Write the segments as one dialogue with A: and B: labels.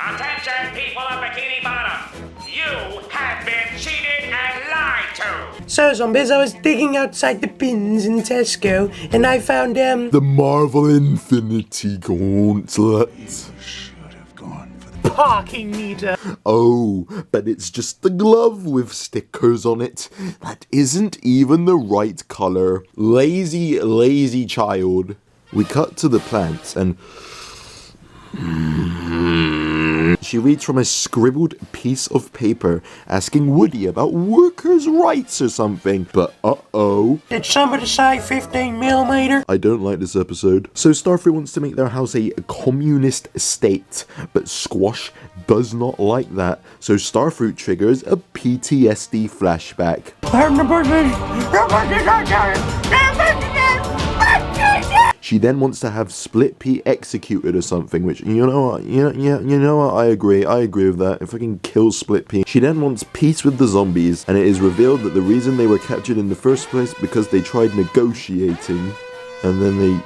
A: Attention, people of Bikini Bottom! You have been cheated and lied to!
B: So, zombies, I was digging outside the bins in Tesco, and I found,
C: the Marvel Infinity Gauntlet.
D: Should have gone for the
B: parking meter.
C: Oh, but it's just the glove with stickers on it. That isn't even the right colour. Lazy, lazy child. We cut to the plants and... She reads from a scribbled piece of paper asking Woody about workers' rights or something. But uh-oh.
B: Did somebody say 15mm?
C: I don't like this episode. So Starfruit wants to make their house a communist state, but Squash does not like that. So Starfruit triggers a PTSD flashback. She then wants to have Split Pea executed or something, which, you know what, you know what, I agree with that. If I can kill Split Pea. She then wants peace with the zombies, and it is revealed that the reason they were captured in the first place because they tried negotiating, and then they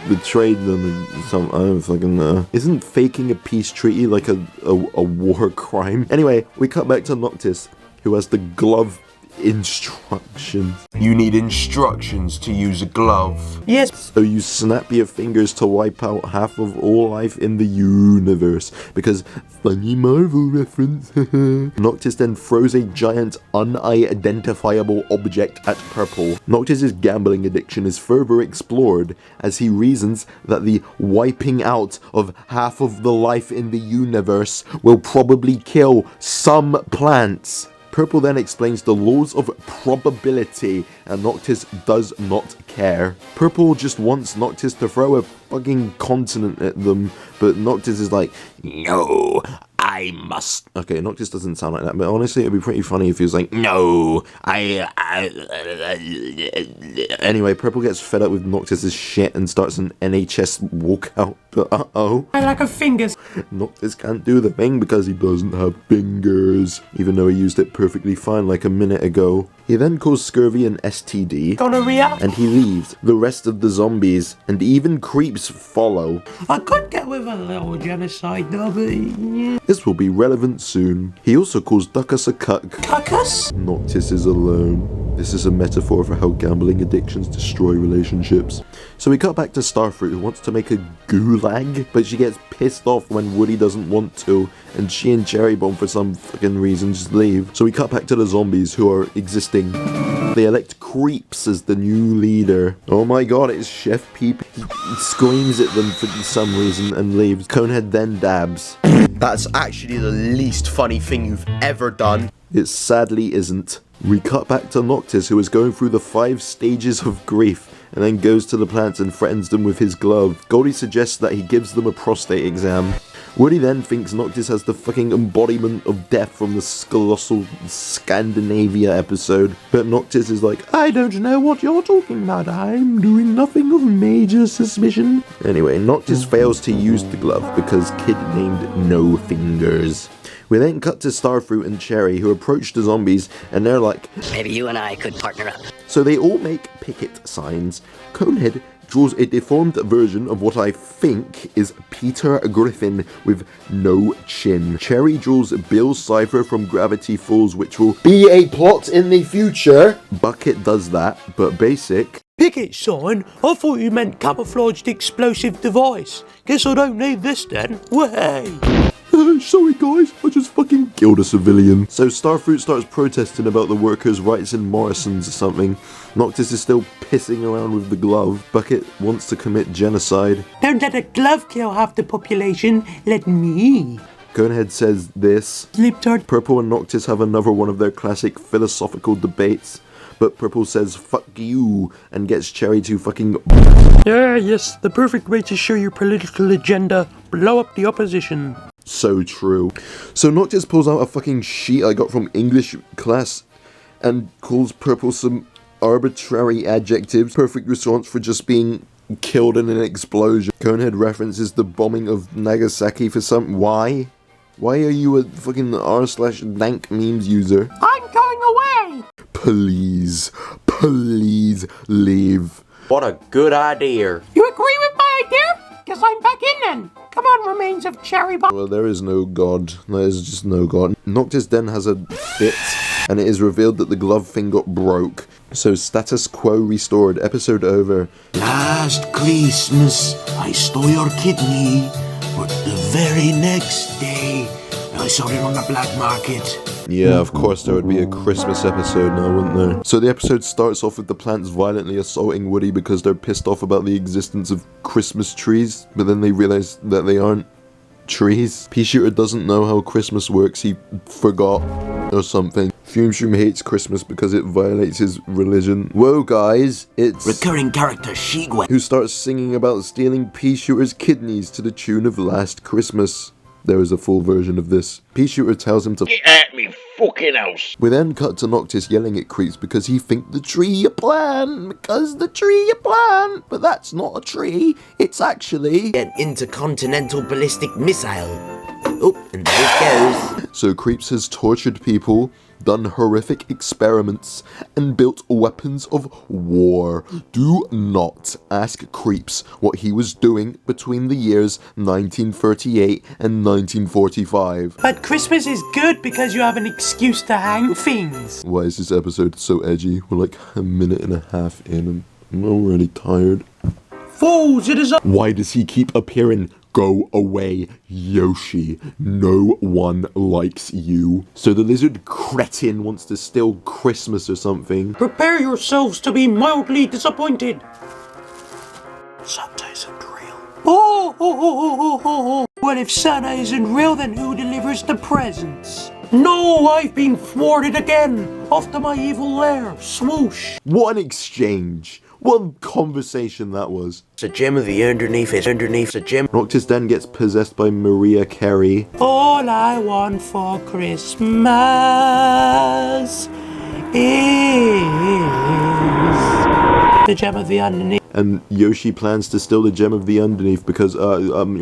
C: betrayed them and some, I don't fucking know. Isn't faking a peace treaty like a war crime? Anyway, we cut back to Noctis, who has the glove instructions. You need instructions to use a glove.
B: Yes.
C: So you snap your fingers to wipe out half of all life in the universe. Because funny Marvel reference. Noctis then throws a giant unidentifiable object at Purple. Noctis' gambling addiction is further explored as he reasons that the wiping out of half of the life in the universe will probably kill some plants. Purple then explains the laws of probability, and Noctis does not care. Purple just wants Noctis to throw a fucking continent at them, but Noctis is like, no, I must. Okay, Noctis doesn't sound like that, but honestly, it'd be pretty funny if he was like, no, Anyway, Purple gets fed up with Noctis' shit and starts an NHS walkout, but uh-oh.
B: I like a fingers.
C: Noctis can't do the thing because he doesn't have fingers, even though he used it perfectly fine like a minute ago. He then calls Scurvy an STD,
B: Gonorrhea.
C: and he leaves. The rest of the zombies, and even creeps, follow.
B: I could get with a little genocide though, but yeah.
C: This will be relevant soon. He also calls Duckus a cuck.
B: Cuckus?
C: Noctis is alone. This is a metaphor for how gambling addictions destroy relationships. So we cut back to Starfruit, who wants to make a gulag, but she gets pissed off when Woody doesn't want to, and she and Cherry Bomb for some fucking reason just leave. So we cut back to the zombies who are existing. They elect Creeps as the new leader. Oh my god, it's Chef Peep. He screams at them for some reason and leaves. Conehead then dabs.
E: That's actually the least funny thing you've ever done.
C: It sadly isn't. We cut back to Noctis, who is going through the 5 stages of grief, and then goes to the plants and threatens them with his glove. Goldie suggests that he gives them a prostate exam. Woody then thinks Noctis has the fucking embodiment of death from the Colossal Scandinavia episode, but Noctis is like, I don't know what you're talking about, I'm doing nothing of major suspicion. Anyway, Noctis fails to use the glove because kid named No Fingers. We then cut to Starfruit and Cherry, who approach the zombies, and they're like,
F: maybe you and I could partner up.
C: So they all make picket signs. Conehead draws a deformed version of what I think is Peter Griffin with no chin. Cherry draws Bill Cipher from Gravity Falls, which will be a plot in the future. Bucket does that, but Basic...
B: Picket sign? I thought you meant camouflaged explosive device. Guess I don't need this then. Way.
C: Sorry guys, I just fucking killed a civilian. So Starfruit starts protesting about the workers' rights in Morrison's or something. Noctis is still pissing around with the glove. Bucket wants to commit genocide.
B: Don't let a glove kill half the population. Let me.
C: Conehead says this.
B: Sliptard.
C: Purple and Noctis have another one of their classic philosophical debates. But Purple says fuck you and gets Cherry to fucking...
B: Yes, the perfect way to show your political agenda. Blow up the opposition.
C: So true. So Noctis pulls out a fucking sheet I got from English class and calls Purple some arbitrary adjectives. Perfect response for just being killed in an explosion. Conehead references the bombing of Nagasaki for some... Why? Why are you a fucking r/dank memes user?
B: I'm going away!
C: Please, please leave.
E: What a good idea.
B: You agree with my idea? Guess I'm back in then. Come on, remains of cherry bomb.
C: Well, there is no god. There is just no god. Noctis then has a fit, and it is revealed that the glove thing got broke. So status quo restored. Episode over.
B: Last Christmas, I stole your kidney, but the very next day, I sold it on the black market.
C: Yeah, of course there would be a Christmas episode now, wouldn't there? So the episode starts off with the plants violently assaulting Woody because they're pissed off about the existence of Christmas trees, but then they realize that they aren't trees. Pea-Shooter doesn't know how Christmas works, he forgot or something. Fume hates Christmas because it violates his religion. Whoa guys, it's
B: Recurring character Shigwe.
C: who starts singing about stealing Pea-Shooter's kidneys to the tune of Last Christmas. There is a full version of this. Pea-Shooter tells him to
A: Get at me fucking house.
C: We then cut to Noctis yelling at Creeps because he think the tree a plan, but that's not a tree, it's actually...
E: An intercontinental ballistic missile. Oh, and there it goes.
C: So Creeps has tortured people, done horrific experiments, and built weapons of war. Do not ask Creeps what he was doing between the years 1938 and 1945.
B: But Christmas is good because you have an excuse to hang things.
C: Why is this episode so edgy? We're like a minute and a half in and I'm already tired.
B: Fools, it is a...
C: Why does he keep appearing? Go away, Yoshi. No one likes you. So the lizard cretin wants to steal Christmas or something.
B: Prepare yourselves to be mildly disappointed. Santa isn't real. Oh. Well, if Santa isn't real, then who delivers the presents? No, I've been thwarted again. Off to my evil lair. Swoosh.
C: What an exchange. What a conversation that was.
E: It's a gem of the underneath a gem.
C: Noctis then gets possessed by Maria Carey.
B: All I want for Christmas is the gem of the underneath.
C: And Yoshi plans to steal the gem of the underneath because I'm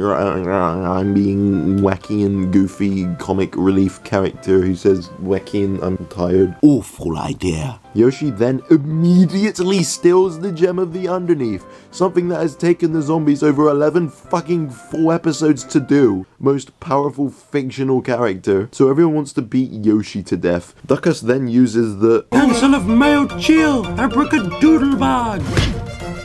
C: being wacky and goofy comic relief character who says wacky and I'm tired.
B: Awful idea.
C: Yoshi then immediately steals the gem of the underneath, something that has taken the zombies over 11 fucking full episodes to do. Most powerful fictional character. So everyone wants to beat Yoshi to death. Duckus then uses the
B: Pencil of Mailed Chill, Abracadoodlebug.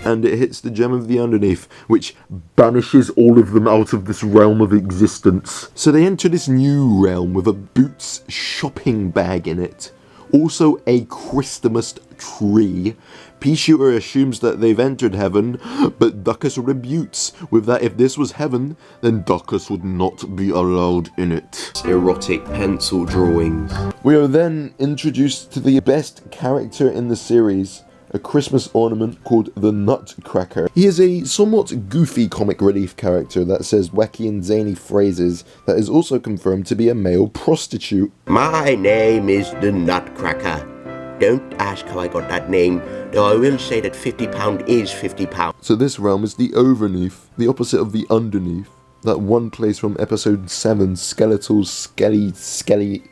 C: and it hits the gem of the underneath, which banishes all of them out of this realm of existence. So they enter this new realm with a Boots shopping bag in it. Also a Christmas tree. Pea-Shooter assumes that they've entered heaven, but Duckus rebukes with that if this was heaven, then Duckus would not be allowed in it.
E: Erotic pencil drawings.
C: We are then introduced to the best character in the series, a Christmas ornament called the Nutcracker. He is a somewhat goofy comic relief character that says wacky and zany phrases that is also confirmed to be a male prostitute.
G: My name is the Nutcracker. Don't ask how I got that name, though I will say that £50 is £50.
C: So this realm is the overneath, the opposite of the underneath. That one place from episode 7, Skeletal Skeleton.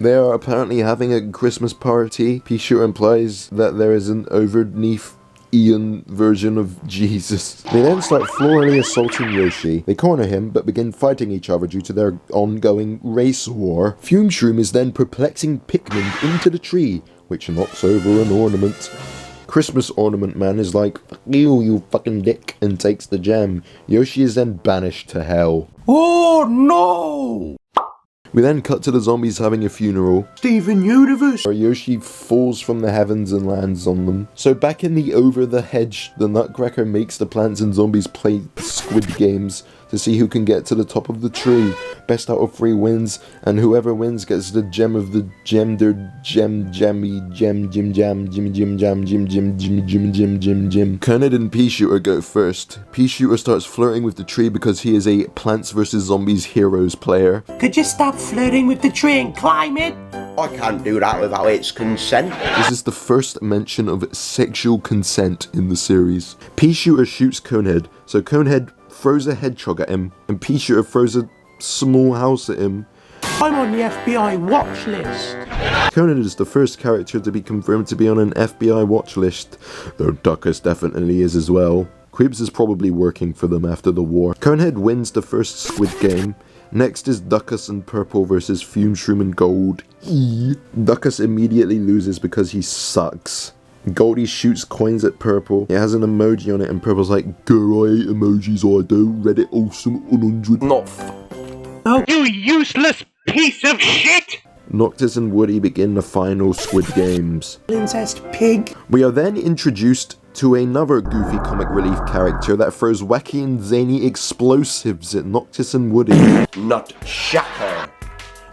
C: They are apparently having a Christmas party. Pea-Shooter implies that there is an overneath Ian version of Jesus. They then start floorally assaulting Yoshi. They corner him, but begin fighting each other due to their ongoing race war. Fume Shroom is then perplexing Pikmin into the tree, which knocks over an ornament. Christmas Ornament Man is like, "Fuck you fucking dick," and takes the gem. Yoshi is then banished to hell.
B: Oh no!
C: We then cut to the zombies having a funeral,
B: Steven Universe.
C: where Yoshi falls from the heavens and lands on them. So back in the Over the Hedge, the Nutcracker makes the plants and zombies play Squid games to see who can get to the top of the tree. Best out of 3 wins, and whoever wins gets the gem of the gemmed gem jammy gem jim jam jim jim jam jim jim jim jim jim jim jim. Kerned and Pea-Shooter go first. Pea-Shooter starts flirting with the tree because he is a Plants vs Zombies Heroes player.
B: Could you stop flirting with the tree and climb it?
G: I can't do that without its consent.
C: This is the first mention of sexual consent in the series. Pea-Shooter shoots Conehead, so Conehead throws a hedgehog at him, and Pea-Shooter throws a small house at him.
B: I'm on the FBI watch list.
C: Conan is the first character to be confirmed to be on an FBI watch list, though Duckus definitely is as well. Creeps is probably working for them after the war. Conehead wins the first Squid game. Next is Duckus and Purple versus Fume Shroom and Gold. Duckus immediately loses because he sucks. Goldie shoots coins at Purple. It has an emoji on it and Purple's like, girl, I hate emojis, I do. Reddit awesome 100.
A: Not Oh, you useless piece of shit!
C: Noctis and Woody begin the final Squid games.
B: Incest pig.
C: We are then introduced to another goofy comic relief character that throws wacky and zany explosives at Noctis and Woody.
G: Not shocker.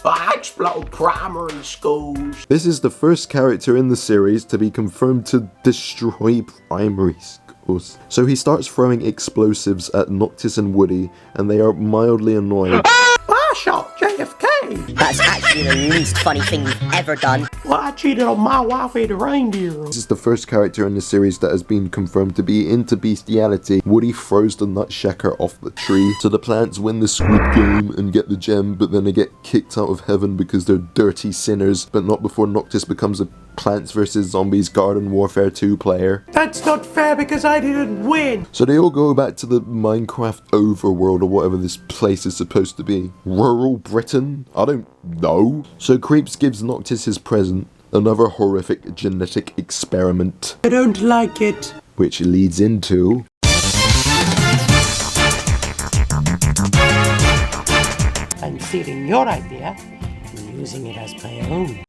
G: I explode primary schools.
C: This is the first character in the series to be confirmed to destroy primary schools. So he starts throwing explosives at Noctis and Woody, and they are mildly annoyed.
G: I shot JFK.
F: That's actually the least funny thing you've ever done.
G: Well, I cheated on my wife with a reindeer.
C: This is the first character in the series that has been confirmed to be into bestiality. Woody throws the nutshacker off the tree, so the plants win the Squid game and get the gem, but then they get kicked out of heaven because they're dirty sinners, but not before Noctis becomes a Plants vs. Zombies Garden Warfare 2 player.
G: That's not fair because I didn't win.
C: So they all go back to the Minecraft overworld or whatever this place is supposed to be. Rural Britain? I don't know. So Creeps gives Noctis his present, another horrific genetic experiment.
G: I don't like it.
C: Which leads into...
G: I'm stealing your idea and using it as my own.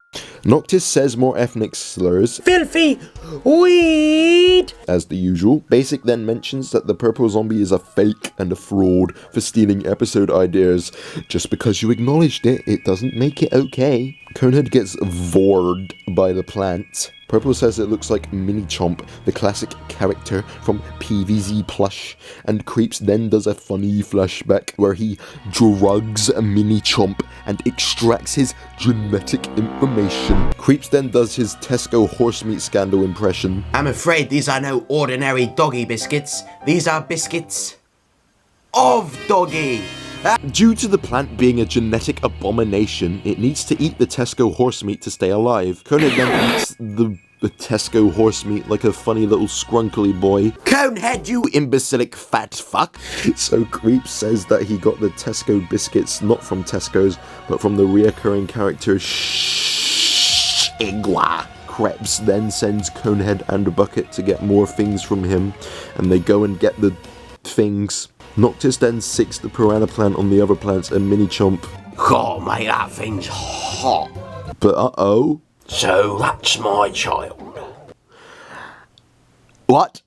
C: Noctis says more ethnic slurs,
G: Filthy weed!
C: as the usual. Basic then mentions that the purple zombie is a fake and a fraud for stealing episode ideas. Just because you acknowledged it, it doesn't make it okay. Conehead gets vored by the plant. Purple says it looks like Mini Chomp, the classic character from PvZ Plush, and Creeps then does a funny flashback where he drugs a Mini Chomp and extracts his genetic information. Creeps then does his Tesco horse meat scandal impression.
E: I'm afraid these are no ordinary doggy biscuits. These are biscuits of doggy.
C: Due to the plant being a genetic abomination, it needs to eat the Tesco horse meat to stay alive. Conehead then eats the Tesco horse meat like a funny little scrunkly boy.
E: Conehead, you
C: Imbecilic fat fuck. So Creeps says that he got the Tesco biscuits not from Tesco's, but from the reoccurring character Igwa. Krebs then sends Conehead and a bucket to get more things from him, and they go and get the things. Noctis then sicks the piranha plant on the other plants and Mini Chomp.
G: Oh, mate, that thing's hot.
C: But uh-oh.
G: So that's my child.
C: What?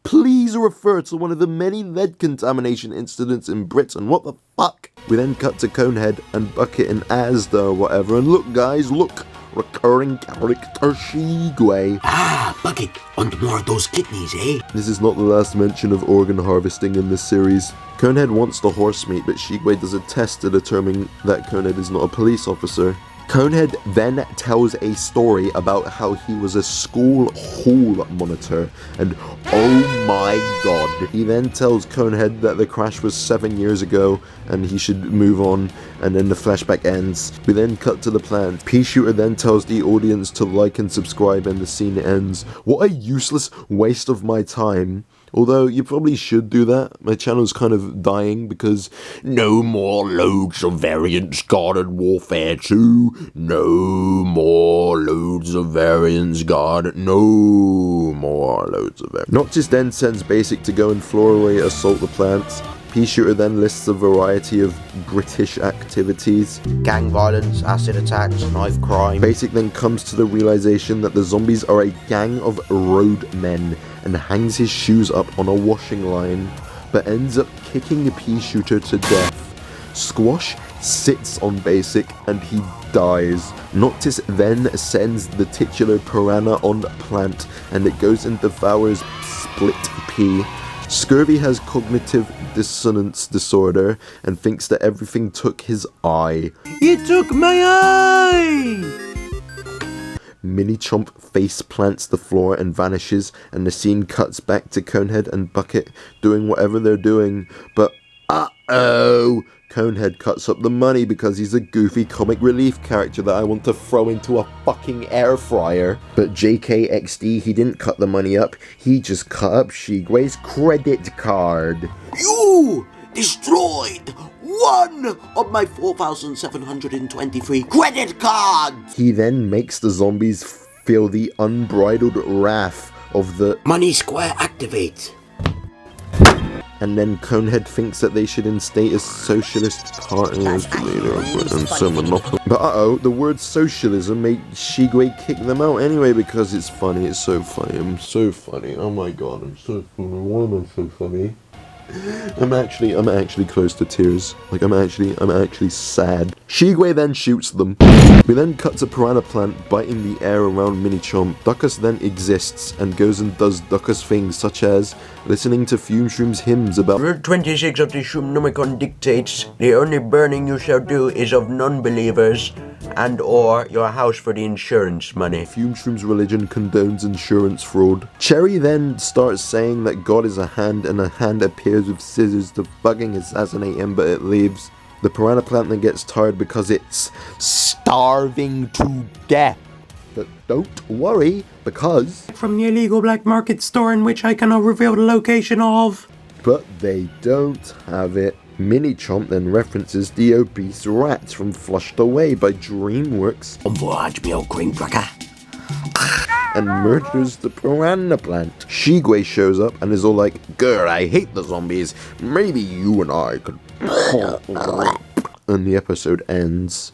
C: Please refer to one of the many lead contamination incidents in Britain. What the fuck? We then cut to Conehead and Bucket and Asda or whatever, and look guys, look! Recurring character Shigwe.
E: Ah, Bucket, want more of those kidneys, eh?
C: This is not the last mention of organ harvesting in this series. Conehead wants the horse meat, but Shigwe does a test to determine that Conehead is not a police officer. Conehead then tells a story about how he was a school hall monitor, and oh my god. He then tells Conehead that the crash was 7 years ago and he should move on, and then the flashback ends. We then cut to the plant. Pea-Shooter then tells the audience to like and subscribe, and the scene ends. What a useless waste of my time. Although, you probably should do that. My channel's kind of dying because no more loads of variants Garden Warfare 2. No more loads of variants Garden. No more loads of variants. Noctis then sends Basic to go and floor assault the plants. Pea-Shooter then lists a variety of British activities.
E: Gang violence, acid attacks, knife crime.
C: Basic then comes to the realization that the zombies are a gang of roadmen and hangs his shoes up on a washing line, but ends up kicking the Pea-Shooter to death. Squash sits on Basic and he dies. Noctis then sends the titular piranha on Plant and it goes and devours Split Pea. Scurvy has cognitive dissonance disorder and thinks that everything took his eye.
G: You took my eye!
C: Mini Chomp face plants the floor and vanishes, and the scene cuts back to Conehead and Bucket doing whatever they're doing, but uh-oh! Conehead cuts up the money because he's a goofy comic relief character that I want to throw into a fucking air fryer. But JKXD, he didn't cut the money up, he just cut up Shigue's credit card.
B: You destroyed one of my 4,723 credit cards!
C: He then makes the zombies feel the unbridled wrath of the
B: Money Square activate.
C: and then Conehead thinks that they should instate a socialist party as the leader of Britain, so monopoly. But the word socialism made Shigue kick them out anyway because it's funny, it's so funny, I'm so funny, oh my god, I'm so funny, why am I so funny? I'm actually close to tears. Like, I'm actually sad. Shigue then shoots them. We then cut to Piranha Plant biting the air around Mini Chomp. Duckus then exists and goes and does Duckus things such as listening to Fume Shroom's hymns about
H: Rule 26 of the Shroomnomicon dictates, the only burning you shall do is of non-believers and or your house for the insurance money.
C: Fume Shroom's religion condones insurance fraud. Cherry then starts saying that God is a hand and a hand appears with scissors to fucking assassinate him, but it leaves. The Piranha Plant then gets tired because it's starving to death. But don't worry, because
H: From the illegal black market store in which I cannot reveal the location of.
C: but they don't have it. Mini Chomp then references the obese rats from Flushed Away by DreamWorks
B: For HBO Green Cracker.
C: and murders the Piranha Plant. Shigue shows up and is all like, "Girl, I hate the zombies. Maybe you and I could..." And the episode ends.